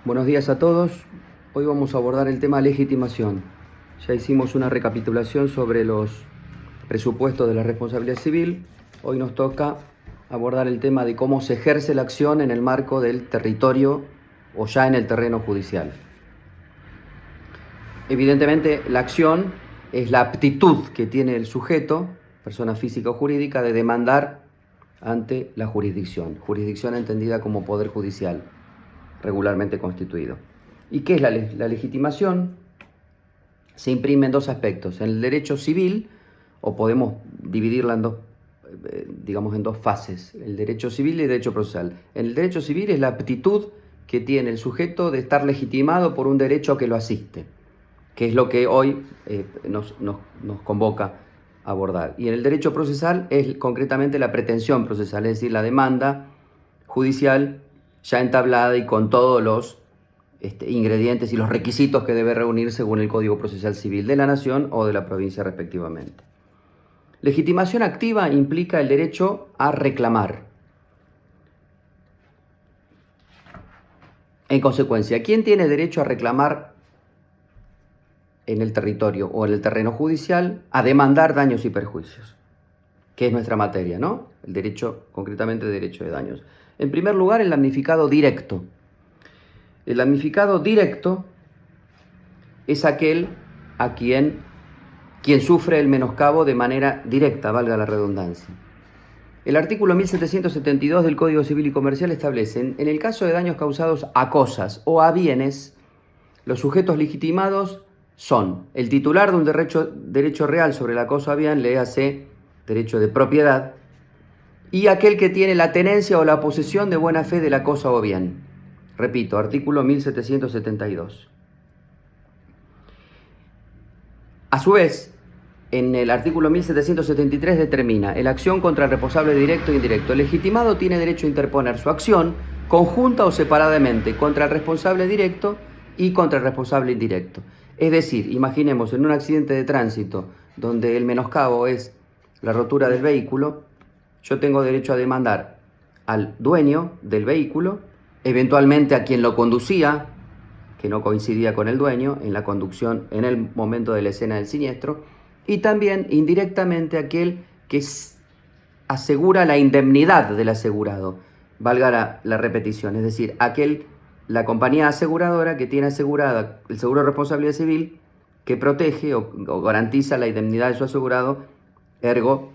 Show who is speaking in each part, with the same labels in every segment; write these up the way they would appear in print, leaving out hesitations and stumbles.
Speaker 1: Buenos días a todos. Hoy vamos a abordar el tema legitimación. Ya hicimos una recapitulación sobre los presupuestos de la responsabilidad civil. Hoy nos toca abordar el tema de cómo se ejerce la acción en el marco del territorio o ya en el terreno judicial. Evidentemente, la acción es la aptitud que tiene el sujeto, persona física o jurídica, de demandar ante la jurisdicción entendida como poder judicial regularmente constituido. ¿Y qué es la legitimación? Se imprime en dos aspectos. En el derecho civil, o podemos dividirla en dos fases, el derecho civil y el derecho procesal. En el derecho civil es la aptitud que tiene el sujeto de estar legitimado por un derecho que lo asiste, que es lo que hoy nos convoca a abordar. Y en el derecho procesal es concretamente la pretensión procesal, es decir, la demanda judicial ya entablada y con todos los ingredientes y los requisitos que debe reunir según el Código Procesal Civil de la Nación o de la provincia respectivamente. Legitimación activa implica el derecho a reclamar. En consecuencia, ¿quién tiene derecho a reclamar en el territorio o en el terreno judicial? A demandar daños y perjuicios, que es nuestra materia, ¿no? El derecho, concretamente el derecho de daños. En primer lugar, el damnificado directo. El damnificado directo es aquel a quien sufre el menoscabo de manera directa, valga la redundancia. El artículo 1772 del Código Civil y Comercial establece, en el caso de daños causados a cosas o a bienes, los sujetos legitimados son el titular de un derecho real sobre la cosa o bien, léase derecho de propiedad, y aquel que tiene la tenencia o la posesión de buena fe de la cosa o bien. Repito, artículo 1772. A su vez, en el artículo 1773 determina la acción contra el responsable directo e indirecto. El legitimado tiene derecho a interponer su acción, conjunta o separadamente, contra el responsable directo y contra el responsable indirecto. Es decir, imaginemos en un accidente de tránsito donde el menoscabo es la rotura del vehículo, yo tengo derecho a demandar al dueño del vehículo, eventualmente a quien lo conducía, que no coincidía con el dueño en la conducción en el momento de la escena del siniestro, y también indirectamente a aquel que asegura la indemnidad del asegurado, valga la repetición, es decir, la compañía aseguradora que tiene asegurada el seguro de responsabilidad civil que protege o garantiza la indemnidad de su asegurado, ergo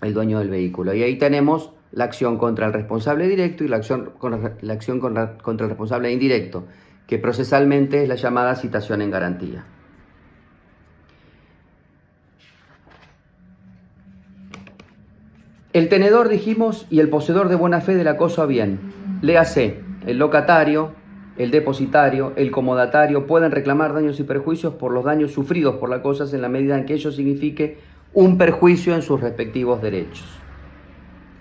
Speaker 1: el dueño del vehículo. Y ahí tenemos la acción contra el responsable directo y la acción contra el responsable indirecto, que procesalmente es la llamada citación en garantía. El tenedor, dijimos, y el poseedor de buena fe de la cosa o bien, léase, el locatario, el depositario, el comodatario, pueden reclamar daños y perjuicios por los daños sufridos por las cosas en la medida en que ello signifique un perjuicio en sus respectivos derechos.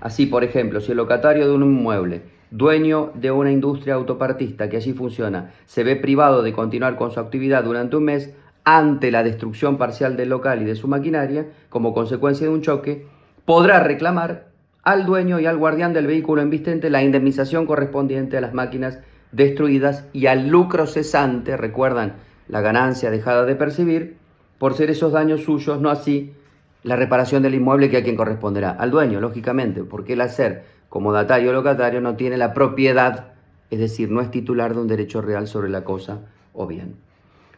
Speaker 1: Así, por ejemplo, si el locatario de un inmueble, dueño de una industria autopartista que allí funciona, se ve privado de continuar con su actividad durante un mes ante la destrucción parcial del local y de su maquinaria, como consecuencia de un choque, podrá reclamar al dueño y al guardián del vehículo embistente la indemnización correspondiente a las máquinas destruidas y al lucro cesante, recuerdan, la ganancia dejada de percibir, por ser esos daños suyos, no así la reparación del inmueble, que a quien corresponderá al dueño, lógicamente, porque el hacer comodatario o locatario no tiene la propiedad, es decir, no es titular de un derecho real sobre la cosa o bien.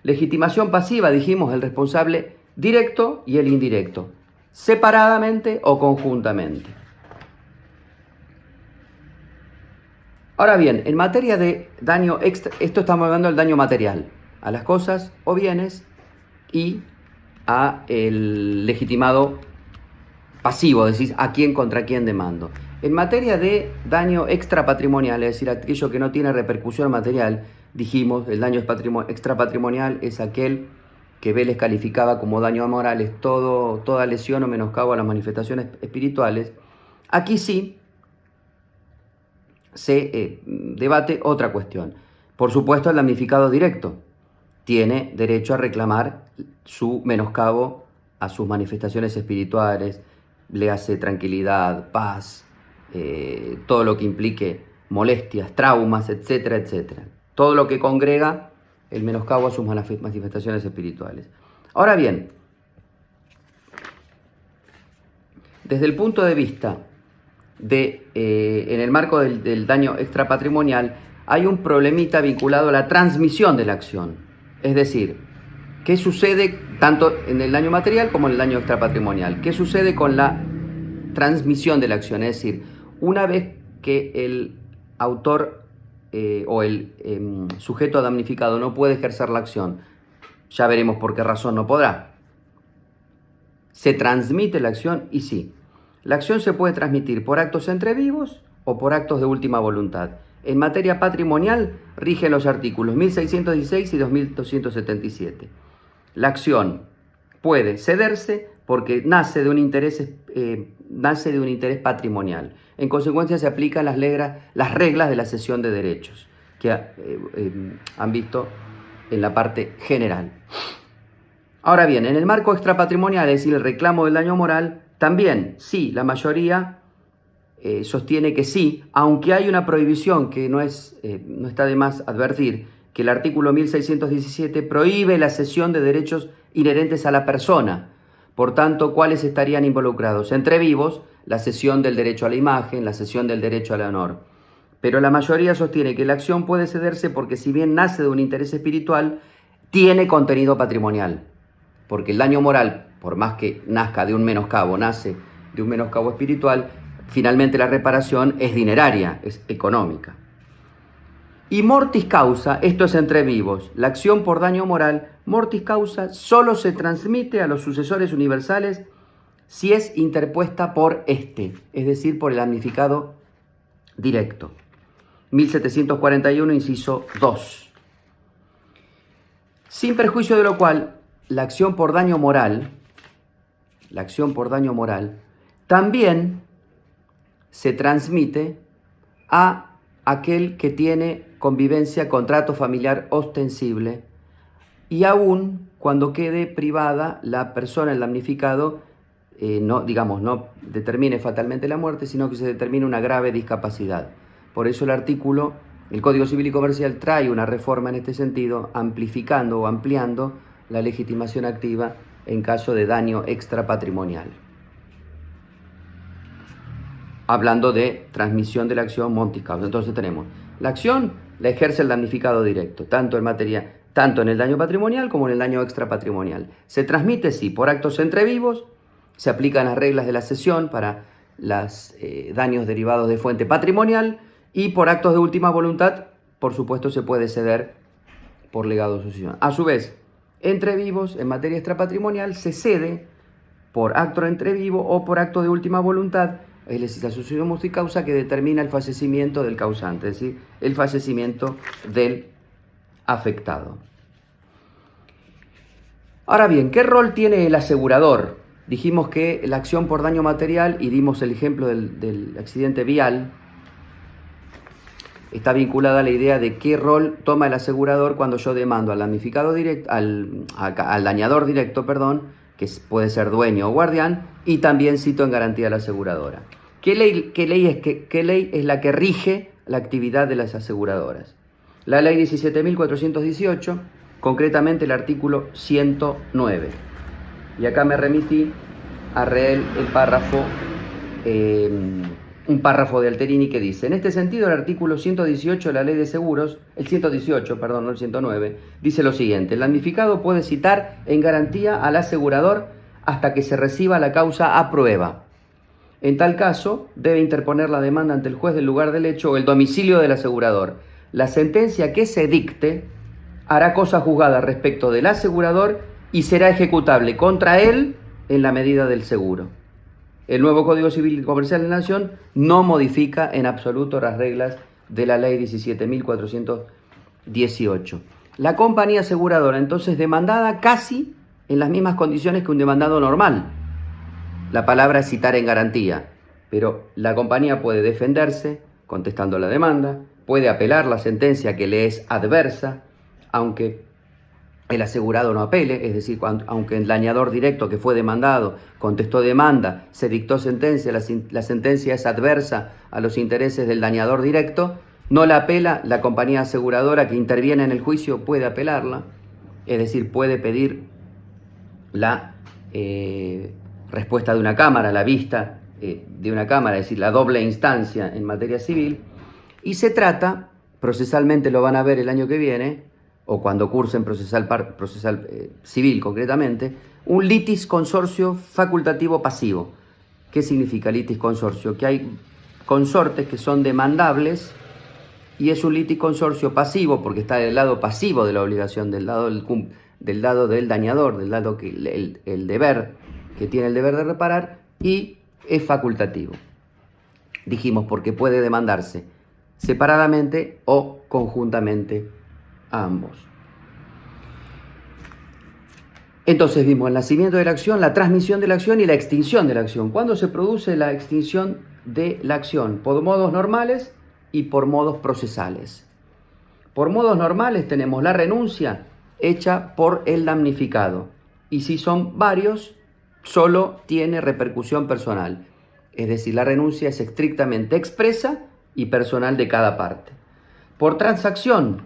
Speaker 1: Legitimación pasiva, dijimos, el responsable directo y el indirecto, separadamente o conjuntamente. Ahora bien, en materia de daño extra, esto estamos hablando del daño material, a las cosas o bienes y a el legitimado pasivo, es decir, a quién contra quién demando. En materia de daño extrapatrimonial, es decir, aquello que no tiene repercusión material, dijimos, el daño extrapatrimonial es aquel que Vélez calificaba como daño moral, es toda lesión o menoscabo a las manifestaciones espirituales. Aquí sí se debate otra cuestión. Por supuesto, el damnificado directo tiene derecho a reclamar su menoscabo a sus manifestaciones espirituales, le hace tranquilidad, paz, todo lo que implique molestias, traumas, etcétera, etcétera. todo lo que congrega el menoscabo a sus manifestaciones espirituales. Ahora bien, desde el punto de vista en el marco del daño extrapatrimonial, hay un problemita vinculado a la transmisión de la acción. Es decir, ¿qué sucede tanto en el daño material como en el daño extrapatrimonial? ¿Qué sucede con la transmisión de la acción? Es decir, una vez que el autor o el sujeto damnificado no puede ejercer la acción, ya veremos por qué razón no podrá. ¿Se transmite la acción? Y sí. La acción se puede transmitir por actos entre vivos o por actos de última voluntad. En materia patrimonial rigen los artículos 1616 y 2277. La acción puede cederse porque nace de un interés patrimonial. En consecuencia se aplican las reglas de la cesión de derechos que han visto en la parte general. Ahora bien, en el marco extrapatrimonial, es decir, el reclamo del daño moral, también sí, la mayoría sostiene que sí, aunque hay una prohibición que no está de más advertir, que el artículo 1617 prohíbe la cesión de derechos inherentes a la persona. Por tanto, ¿cuáles estarían involucrados? Entre vivos, la cesión del derecho a la imagen, la cesión del derecho al honor. Pero la mayoría sostiene que la acción puede cederse porque, si bien nace de un interés espiritual, tiene contenido patrimonial. Porque el daño moral, por más que nazca de un menoscabo, nace de un menoscabo espiritual, finalmente la reparación es dineraria, es económica. Y mortis causa, esto es entre vivos, la acción por daño moral, mortis causa, solo se transmite a los sucesores universales si es interpuesta por es decir, por el damnificado directo. 1741, inciso 2. Sin perjuicio de lo cual, la acción por daño moral también se transmite a aquel que tiene convivencia con trato familiar ostensible, y aún cuando quede privada la persona, el damnificado, no determine fatalmente la muerte, sino que se determine una grave discapacidad. Por eso el Código Civil y Comercial trae una reforma en este sentido, amplificando o ampliando la legitimación activa en caso de daño extrapatrimonial. Hablando de transmisión de la acción mortis causa. Entonces tenemos, la acción la ejerce el damnificado directo, tanto en el daño patrimonial como en el daño extrapatrimonial. Se transmite, sí, por actos entre vivos, se aplican las reglas de la cesión para los daños derivados de fuente patrimonial, y por actos de última voluntad, por supuesto, se puede ceder por legado o sucesión. A su vez, entre vivos, en materia extrapatrimonial, se cede por acto entre vivo o por acto de última voluntad, es decir, la sucesión mortis causa, que determina el fallecimiento del causante, es decir, el fallecimiento del afectado. Ahora bien, ¿qué rol tiene el asegurador? Dijimos que la acción por daño material, y dimos el ejemplo del accidente vial, está vinculada a la idea de qué rol toma el asegurador cuando yo demando al damnificado directo, al dañador directo, que puede ser dueño o guardián, y también cito en garantía a la aseguradora. ¿Qué ley es la que rige la actividad de las aseguradoras? La ley 17.418, concretamente el artículo 109. Y acá me remití a leer un párrafo de Alterini que dice: en este sentido, el artículo 118 de la Ley de Seguros, el 109, dice lo siguiente: el damnificado puede citar en garantía al asegurador hasta que se reciba la causa a prueba. En tal caso, debe interponer la demanda ante el juez del lugar del hecho o el domicilio del asegurador. La sentencia que se dicte hará cosa juzgada respecto del asegurador y será ejecutable contra él en la medida del seguro. El nuevo Código Civil y Comercial de la Nación no modifica en absoluto las reglas de la Ley 17.418. La compañía aseguradora, entonces, demandada casi en las mismas condiciones que un demandado normal. La palabra es citar en garantía, pero la compañía puede defenderse contestando la demanda, puede apelar la sentencia que le es adversa, aunque el asegurado no apele, es decir, aunque el dañador directo que fue demandado contestó demanda, se dictó sentencia, la sentencia es adversa a los intereses del dañador directo, No la apela, la compañía aseguradora que interviene en el juicio puede apelarla, es decir, puede pedir la respuesta de una cámara, la vista de una cámara, es decir, la doble instancia en materia civil, y se trata, procesalmente lo van a ver el año que viene, o cuando cursen procesal civil concretamente, un litis consorcio facultativo pasivo. ¿Qué significa litis consorcio? Que hay consortes que son demandables y es un litis consorcio pasivo porque está del lado pasivo de la obligación, del lado del dañador, del lado que el deber, que tiene el deber de reparar, y es facultativo. Dijimos porque puede demandarse separadamente o conjuntamente a ambos. Entonces vimos el nacimiento de la acción, la transmisión de la acción y la extinción de la acción. ¿Cuándo se produce la extinción de la acción? Por modos normales y por modos procesales. Por modos normales tenemos la renuncia hecha por el damnificado. Y si son varios, solo tiene repercusión personal. Es decir, la renuncia es estrictamente expresa y personal de cada parte. Por transacción,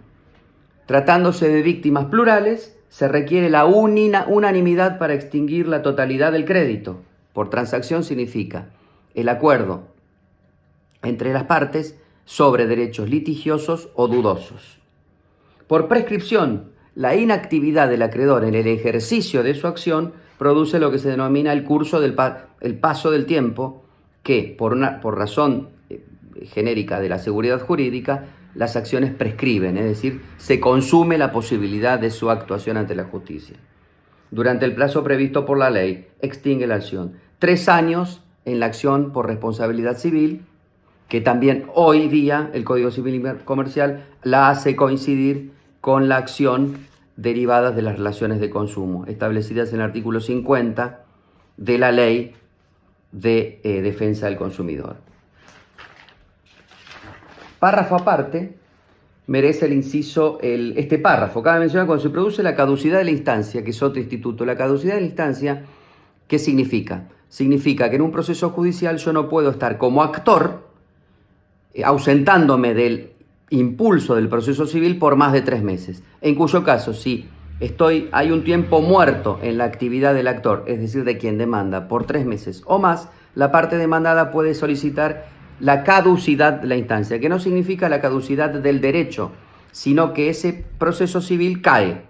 Speaker 1: tratándose de víctimas plurales, se requiere la unanimidad para extinguir la totalidad del crédito. Por transacción significa el acuerdo entre las partes sobre derechos litigiosos o dudosos. Por prescripción, la inactividad del acreedor en el ejercicio de su acción produce lo que se denomina el curso el paso del tiempo, que por razón genérica de la seguridad jurídica, las acciones prescriben, es decir, se consume la posibilidad de su actuación ante la justicia. Durante el plazo previsto por la ley, extingue la acción. 3 años en la acción por responsabilidad civil, que también hoy día el Código Civil y Comercial la hace coincidir con la acción derivada de las relaciones de consumo, establecidas en el artículo 50 de la Ley de Defensa del Consumidor. Párrafo aparte, merece el inciso, este párrafo. Cabe mencionar cuando se produce la caducidad de la instancia, que es otro instituto. La caducidad de la instancia, ¿qué significa? Significa que en un proceso judicial yo no puedo estar como actor ausentándome del impulso del proceso civil por más de 3 meses. En cuyo caso, si hay un tiempo muerto en la actividad del actor, es decir, de quien demanda, por 3 meses o más, la parte demandada puede solicitar la caducidad de la instancia, que no significa la caducidad del derecho, sino que ese proceso civil cae.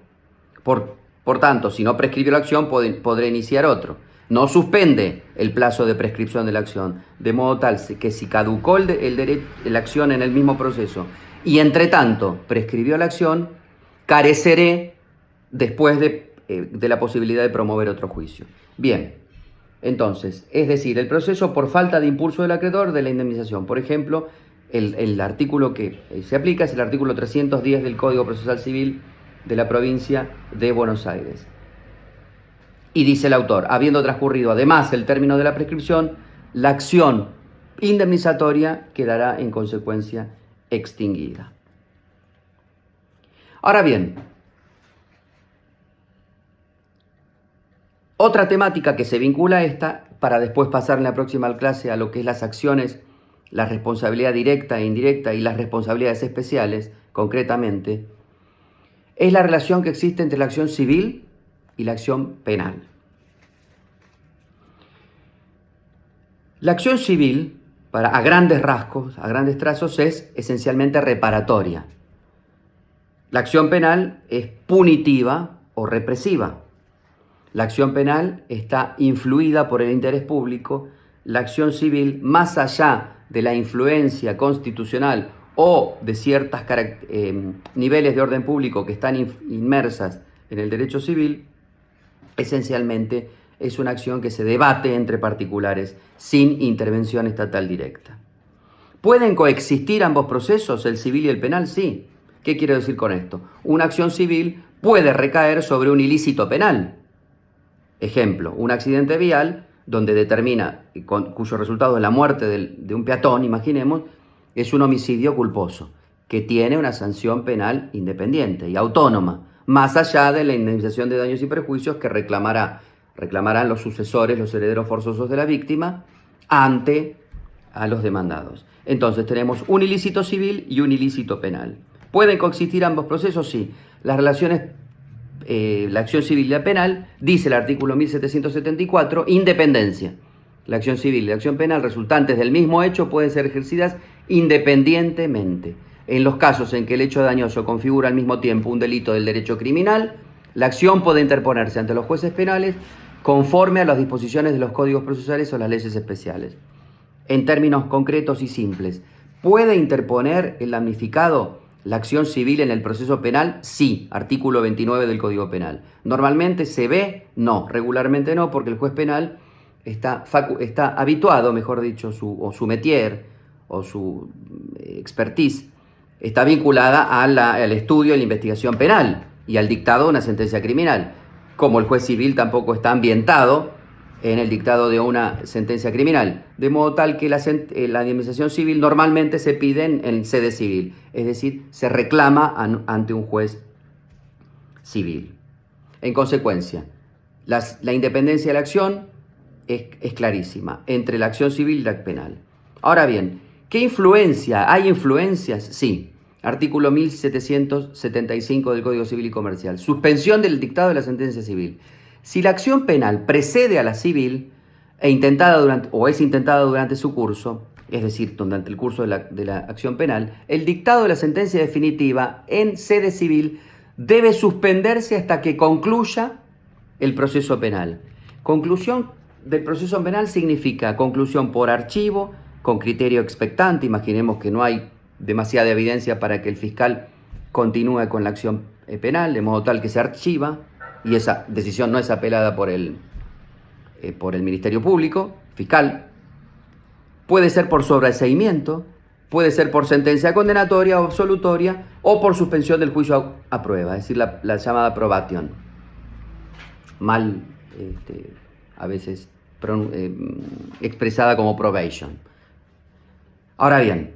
Speaker 1: Por tanto, si no prescribió la acción, podré iniciar otro. No suspende el plazo de prescripción de la acción, de modo tal que si caducó la acción en el mismo proceso y entre tanto prescribió la acción, careceré después de la posibilidad de promover otro juicio. Bien. Entonces, es decir, el proceso por falta de impulso del acreedor de la indemnización. Por ejemplo, el artículo que se aplica es el artículo 310 del Código Procesal Civil de la provincia de Buenos Aires. Y dice el autor, habiendo transcurrido además el término de la prescripción, la acción indemnizatoria quedará en consecuencia extinguida. Ahora bien, otra temática que se vincula a esta, para después pasar en la próxima clase a lo que es las acciones, la responsabilidad directa e indirecta y las responsabilidades especiales, concretamente, es la relación que existe entre la acción civil y la acción penal. La acción civil, a grandes rasgos, a grandes trazos, es esencialmente reparatoria. La acción penal es punitiva o represiva. La acción penal está influida por el interés público. La acción civil, más allá de la influencia constitucional o de ciertos niveles de orden público que están inmersas en el derecho civil, esencialmente es una acción que se debate entre particulares sin intervención estatal directa. ¿Pueden coexistir ambos procesos, el civil y el penal? Sí. ¿Qué quiero decir con esto? Una acción civil puede recaer sobre un ilícito penal. Ejemplo, un accidente vial donde determina, cuyo resultado es la muerte de un peatón, imaginemos, es un homicidio culposo, que tiene una sanción penal independiente y autónoma, más allá de la indemnización de daños y perjuicios que reclamarán los sucesores, los herederos forzosos de la víctima, ante a los demandados. Entonces tenemos un ilícito civil y un ilícito penal. ¿Pueden coexistir ambos procesos? Sí. Las relaciones, la acción civil y la penal, dice el artículo 1774, independencia. La acción civil y la acción penal resultantes del mismo hecho pueden ser ejercidas independientemente. En los casos en que el hecho dañoso configura al mismo tiempo un delito del derecho criminal, la acción puede interponerse ante los jueces penales conforme a las disposiciones de los códigos procesales o las leyes especiales. En términos concretos y simples, ¿puede interponer el damnificado la acción civil en el proceso penal? Sí, artículo 29 del Código Penal. Normalmente se ve, no, regularmente no, porque el juez penal está habituado, mejor dicho, su métier o su expertise está vinculada al estudio y la investigación penal y al dictado de una sentencia criminal, como el juez civil tampoco está ambientado en el dictado de una sentencia criminal, de modo tal que la indemnización civil normalmente se pide en sede civil, es decir, se reclama ante un juez civil. En consecuencia, la independencia de la acción es clarísima entre la acción civil y la penal. Ahora bien, ¿qué influencia? ¿Hay influencias? Sí. Artículo 1775 del Código Civil y Comercial. Suspensión del dictado de la sentencia civil. Si la acción penal precede a la civil es intentada durante su curso, es decir, durante el curso de la acción penal, el dictado de la sentencia definitiva en sede civil debe suspenderse hasta que concluya el proceso penal. Conclusión del proceso penal significa conclusión por archivo, con criterio expectante. Imaginemos que no hay demasiada evidencia para que el fiscal continúe con la acción penal, de modo tal que se archiva y esa decisión no es apelada por el Ministerio Público, fiscal. Puede ser por sobreseimiento, puede ser por sentencia condenatoria o absolutoria o por suspensión del juicio a prueba, es decir, la llamada probation. Mal, a veces expresada como probation. Ahora bien,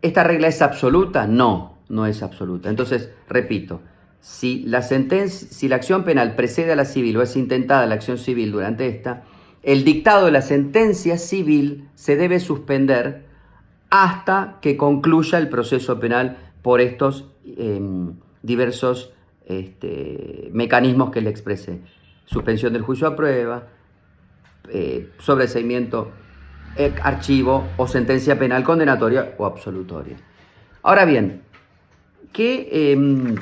Speaker 1: ¿esta regla es absoluta? No, no es absoluta. Entonces, repito, si la acción penal precede a la civil o es intentada la acción civil durante esta, el dictado de la sentencia civil se debe suspender hasta que concluya el proceso penal por estos diversos mecanismos que le expresé. Suspensión del juicio a prueba, sobreseimiento, archivo o sentencia penal condenatoria o absolutoria. Ahora bien, ¿qué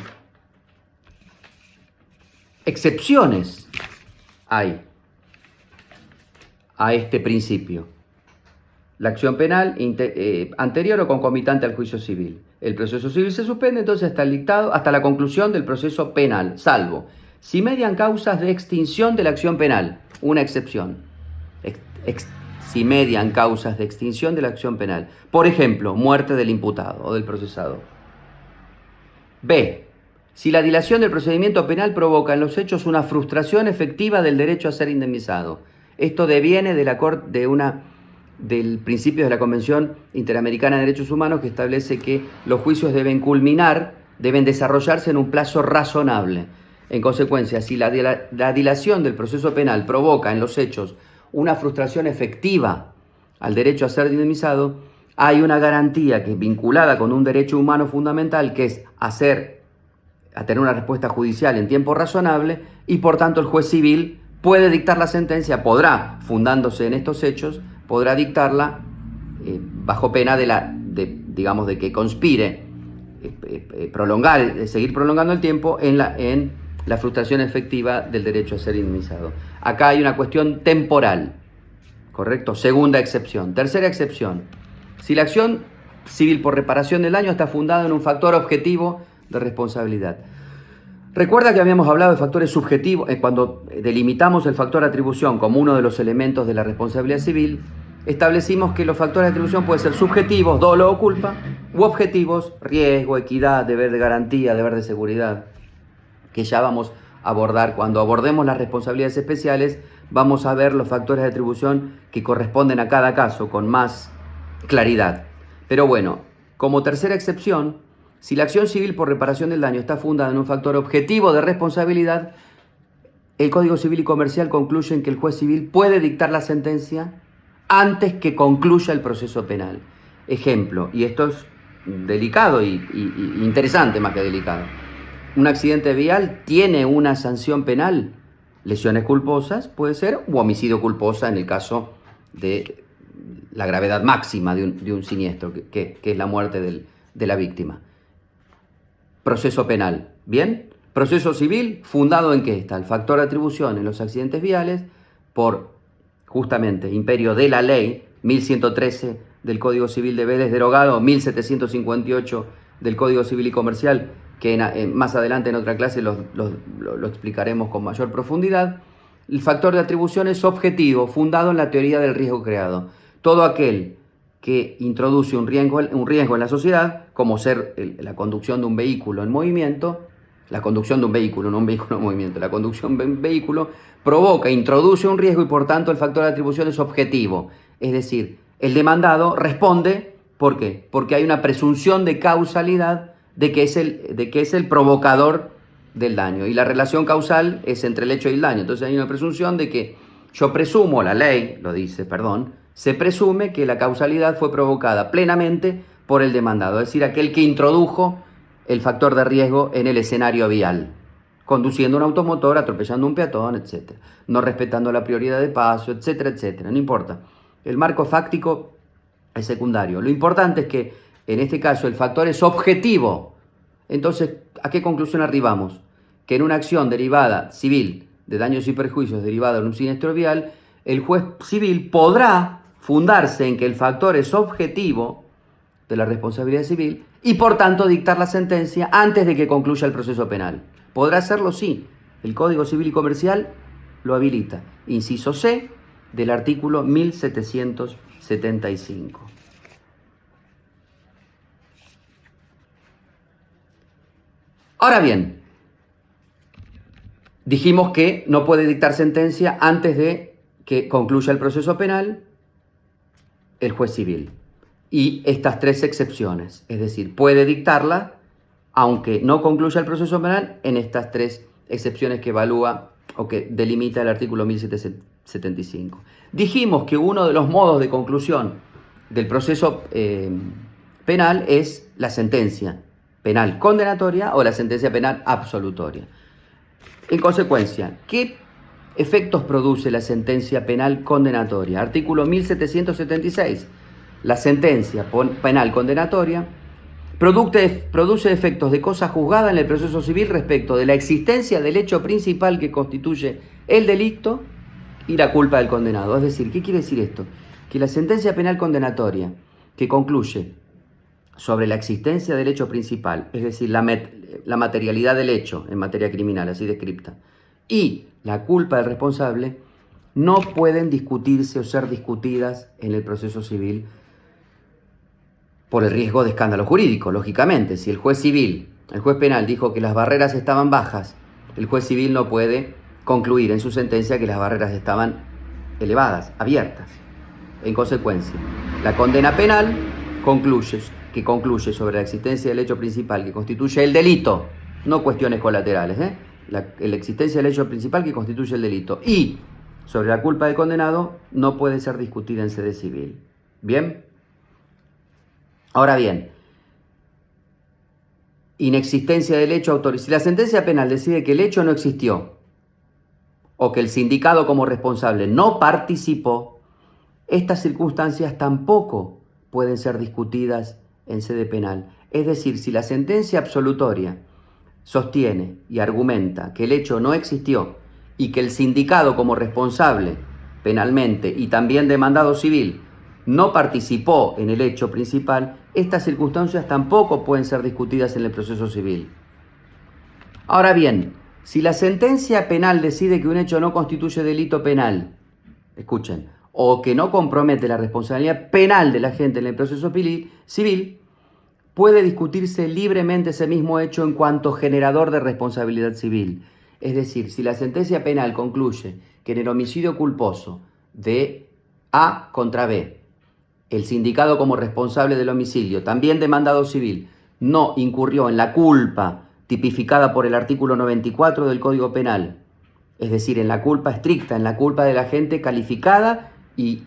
Speaker 1: excepciones hay a este principio? La acción penal anterior o concomitante al juicio civil. El proceso civil se suspende entonces hasta la conclusión del proceso penal, salvo si median causas de extinción de la acción penal, una excepción. Si median causas de extinción de la acción penal. Por ejemplo, muerte del imputado o del procesado. B. Si la dilación del procedimiento penal provoca en los hechos una frustración efectiva del derecho a ser indemnizado. Esto deviene del principio de la Convención Interamericana de Derechos Humanos, que establece que los juicios deben desarrollarse en un plazo razonable. En consecuencia, si la dilación del proceso penal provoca en los hechos una frustración efectiva al derecho a ser indemnizado, hay una garantía que es vinculada con un derecho humano fundamental, que es a tener una respuesta judicial en tiempo razonable, y por tanto el juez civil puede dictar la sentencia, fundándose en estos hechos, podrá dictarla bajo pena de que conspire seguir prolongando el tiempo en la frustración efectiva del derecho a ser indemnizado. Acá hay una cuestión temporal, ¿correcto? Segunda excepción. Tercera excepción. Si la acción civil por reparación del daño está fundada en un factor objetivo de responsabilidad. Recuerda que habíamos hablado de factores subjetivos, cuando delimitamos el factor atribución como uno de los elementos de la responsabilidad civil, establecimos que los factores de atribución pueden ser subjetivos, dolo o culpa, u objetivos, riesgo, equidad, deber de garantía, deber de seguridad, que ya vamos a abordar. Cuando abordemos las responsabilidades especiales, vamos a ver los factores de atribución que corresponden a cada caso con más claridad. Pero bueno, como tercera excepción, si la acción civil por reparación del daño está fundada en un factor objetivo de responsabilidad, el Código Civil y Comercial concluye en que el juez civil puede dictar la sentencia antes que concluya el proceso penal. Ejemplo, y esto es delicado y interesante más que delicado. Un accidente vial tiene una sanción penal, lesiones culposas, puede ser, o homicidio culposa en el caso de la gravedad máxima de un siniestro, que es la muerte de la víctima. Proceso penal, ¿bien? Proceso civil, fundado en qué está el factor de atribución en los accidentes viales por justamente imperio de la ley 1113 del Código Civil de Vélez derogado, 1758 del Código Civil y Comercial, que más adelante en otra clase lo explicaremos con mayor profundidad. El factor de atribución es objetivo, fundado en la teoría del riesgo creado. Todo aquel que introduce un riesgo en la sociedad, como ser la conducción de un vehículo en movimiento, la conducción de un vehículo, no un vehículo en movimiento, la conducción de un vehículo provoca, introduce un riesgo y por tanto el factor de atribución es objetivo. Es decir, el demandado responde, ¿por qué? Porque hay una presunción de causalidad de que es el provocador del daño. Y la relación causal es entre el hecho y el daño. Entonces hay una presunción de que yo presumo, la ley lo dice, se presume que la causalidad fue provocada plenamente por el demandado, es decir, aquel que introdujo el factor de riesgo en el escenario vial, conduciendo un automotor, atropellando un peatón, etc., no respetando la prioridad de paso, etcétera, etcétera, no importa. El marco fáctico es secundario. Lo importante es que en este caso el factor es objetivo. Entonces, ¿a qué conclusión arribamos? Que en una acción derivada civil de daños y perjuicios derivada de un siniestro vial, el juez civil podrá fundarse en que el factor es objetivo de la responsabilidad civil y por tanto dictar la sentencia antes de que concluya el proceso penal. ¿Podrá hacerlo? Sí. El Código Civil y Comercial lo habilita. Inciso C del artículo 1775. Ahora bien, dijimos que no puede dictar sentencia antes de que concluya el proceso penal el juez civil. Y estas tres excepciones, es decir, puede dictarla aunque no concluya el proceso penal en estas tres excepciones que evalúa o que delimita el artículo 1775. Dijimos que uno de los modos de conclusión del proceso penal es la sentencia penal condenatoria o la sentencia penal absolutoria. En consecuencia, ¿qué efectos produce la sentencia penal condenatoria? Artículo 1776. La sentencia penal condenatoria produce efectos de cosa juzgada en el proceso civil respecto de la existencia del hecho principal que constituye el delito y la culpa del condenado. Es decir, ¿qué quiere decir esto? Que la sentencia penal condenatoria que concluye sobre la existencia del hecho principal, es decir, la materialidad del hecho en materia criminal, así descripta, y la culpa del responsable, no pueden discutirse o ser discutidas en el proceso civil por el riesgo de escándalo jurídico, lógicamente. Si el juez penal dijo que las barreras estaban bajas, el juez civil no puede concluir en su sentencia que las barreras estaban elevadas, abiertas. En consecuencia, la condena penal concluye sobre la existencia del hecho principal que constituye el delito, no cuestiones colaterales, la existencia del hecho principal que constituye el delito y sobre la culpa del condenado no puede ser discutida en sede civil. ¿Bien? Ahora bien, inexistencia del hecho si la sentencia penal decide que el hecho no existió o que el sindicado como responsable no participó, estas circunstancias tampoco pueden ser discutidas en sede penal. Es decir, si la sentencia absolutoria sostiene y argumenta que el hecho no existió y que el sindicado como responsable penalmente y también demandado civil no participó en el hecho principal, estas circunstancias tampoco pueden ser discutidas en el proceso civil. Ahora bien, si la sentencia penal decide que un hecho no constituye delito penal, escuchen, o que no compromete la responsabilidad penal del agente en el proceso civil, puede discutirse libremente ese mismo hecho en cuanto generador de responsabilidad civil. Es decir, si la sentencia penal concluye que en el homicidio culposo de A contra B, el sindicado como responsable del homicidio, también demandado civil, no incurrió en la culpa tipificada por el artículo 94 del Código Penal, es decir, en la culpa estricta, en la culpa de la gente calificada y,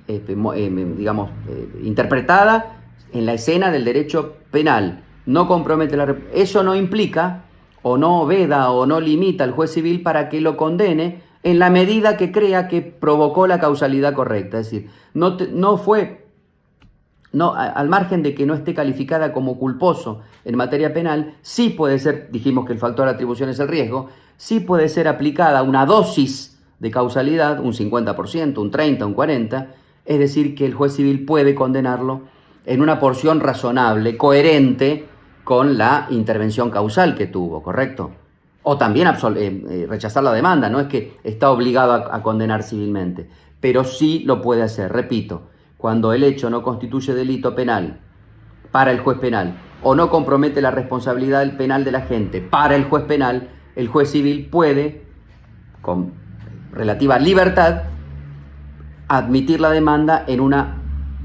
Speaker 1: interpretada en la escena del derecho penal. No compromete eso no implica, o no veda, o no limita al juez civil para que lo condene en la medida que crea que provocó la causalidad correcta. Es decir, al margen de que no esté calificada como culposo en materia penal, sí puede ser, dijimos que el factor de atribución es el riesgo, sí puede ser aplicada una dosis de causalidad, un 50%, un 30%, un 40%, es decir, que el juez civil puede condenarlo en una porción razonable, coherente con la intervención causal que tuvo, ¿correcto? O también rechazar la demanda, no es que está obligado a condenar civilmente, pero sí lo puede hacer, repito, cuando el hecho no constituye delito penal para el juez penal o no compromete la responsabilidad penal de la gente para el juez penal, el juez civil puede, con relativa libertad, admitir la demanda en una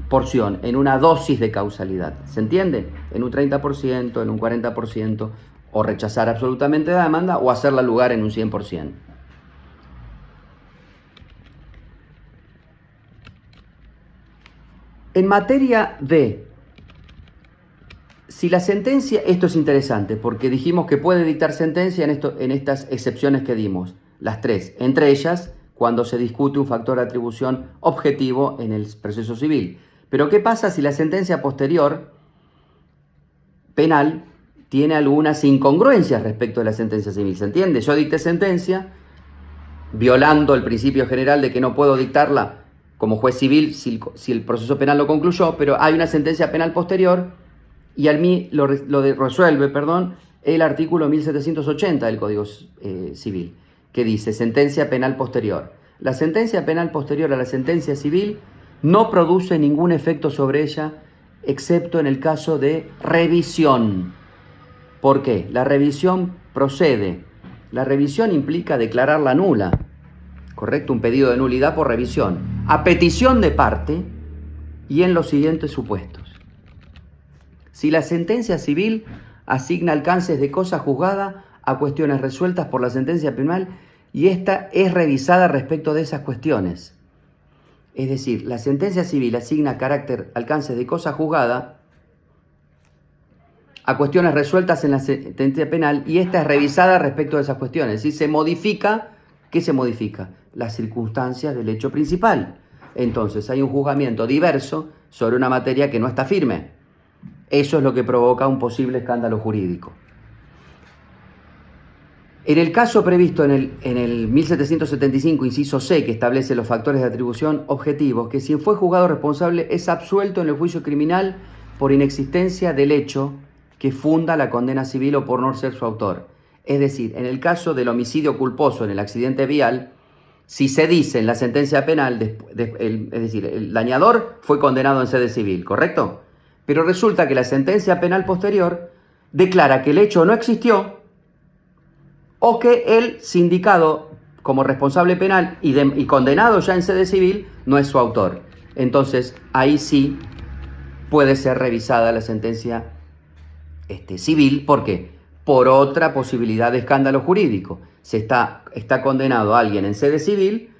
Speaker 1: porción, en una dosis de causalidad. ¿Se entiende? En un 30%, en un 40%, o rechazar absolutamente la demanda o hacerla lugar en un 100%. En materia de, si la sentencia, esto es interesante porque dijimos que puede dictar sentencia en estas excepciones que dimos, las tres, entre ellas cuando se discute un factor de atribución objetivo en el proceso civil. Pero ¿qué pasa si la sentencia posterior penal tiene algunas incongruencias respecto de la sentencia civil? ¿Se entiende? Yo dicté sentencia violando el principio general de que no puedo dictarla como juez civil si el proceso penal lo concluyó, pero hay una sentencia penal posterior y al mí lo resuelve el artículo 1780 del Código Civil, que dice sentencia penal posterior. La sentencia penal posterior a la sentencia civil no produce ningún efecto sobre ella, excepto en el caso de revisión. ¿Por qué? La revisión procede. La revisión implica declararla nula, ¿correcto? Un pedido de nulidad por revisión, a petición de parte y en los siguientes supuestos. Si la sentencia civil asigna alcances de cosa juzgada a cuestiones resueltas por la sentencia penal y esta es revisada respecto de esas cuestiones. Es decir, la sentencia civil asigna alcances de cosa juzgada a cuestiones resueltas en la sentencia penal y esta es revisada respecto de esas cuestiones. Si se modifica, ¿qué se modifica? Las circunstancias del hecho principal. Entonces hay un juzgamiento diverso sobre una materia que no está firme. Eso es lo que provoca un posible escándalo jurídico. En el caso previsto en el 1775, inciso C, que establece los factores de atribución objetivos, que si fue juzgado responsable es absuelto en el juicio criminal por inexistencia del hecho que funda la condena civil o por no ser su autor. Es decir, en el caso del homicidio culposo en el accidente vial, si se dice en la sentencia penal, es decir, el dañador fue condenado en sede civil, ¿correcto? Pero resulta que la sentencia penal posterior declara que el hecho no existió o que el sindicado como responsable penal y condenado ya en sede civil no es su autor. Entonces, ahí sí puede ser revisada la sentencia civil. ¿Por qué? Por otra posibilidad de escándalo jurídico. Está condenado a alguien en sede civil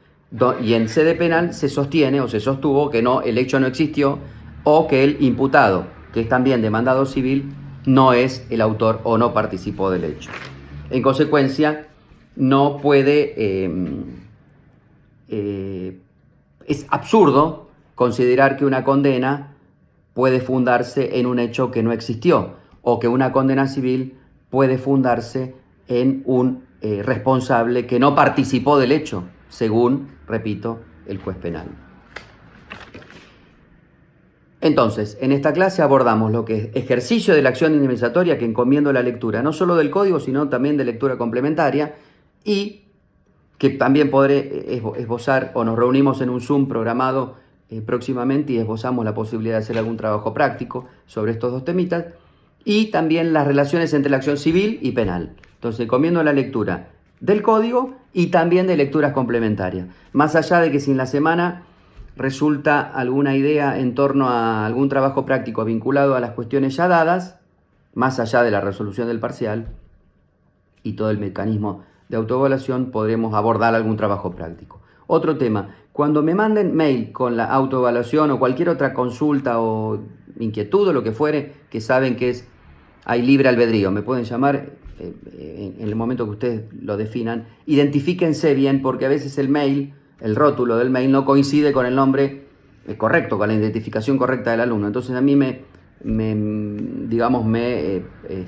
Speaker 1: y en sede penal se sostiene o se sostuvo que el hecho no existió o que el imputado, que es también demandado civil, no es el autor o no participó del hecho. En consecuencia, no puede, es absurdo considerar que una condena puede fundarse en un hecho que no existió o que una condena civil puede fundarse en un responsable que no participó del hecho, según, repito, el juez penal. Entonces, en esta clase abordamos lo que es ejercicio de la acción indemnizatoria que encomiendo la lectura, no solo del código, sino también de lectura complementaria, y que también podré esbozar, o nos reunimos en un Zoom programado próximamente y esbozamos la posibilidad de hacer algún trabajo práctico sobre estos dos temitas, y también las relaciones entre la acción civil y penal. Entonces, encomiendo la lectura del código y también de lecturas complementarias. Más allá de que si en la semana resulta alguna idea en torno a algún trabajo práctico vinculado a las cuestiones ya dadas, más allá de la resolución del parcial y todo el mecanismo de autoevaluación, podremos abordar algún trabajo práctico. Otro tema, cuando me manden mail con la autoevaluación o cualquier otra consulta o inquietud o lo que fuere, que saben que hay libre albedrío, me pueden llamar en el momento que ustedes lo definan, identifíquense bien porque a veces el mail, el rótulo del mail no coincide con el nombre correcto, con la identificación correcta del alumno. Entonces a mí me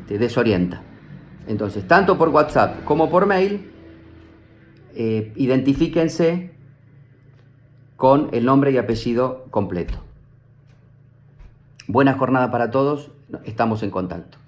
Speaker 1: desorienta. Entonces, tanto por WhatsApp como por mail, identifíquense con el nombre y apellido completo. Buena jornada para todos, estamos en contacto.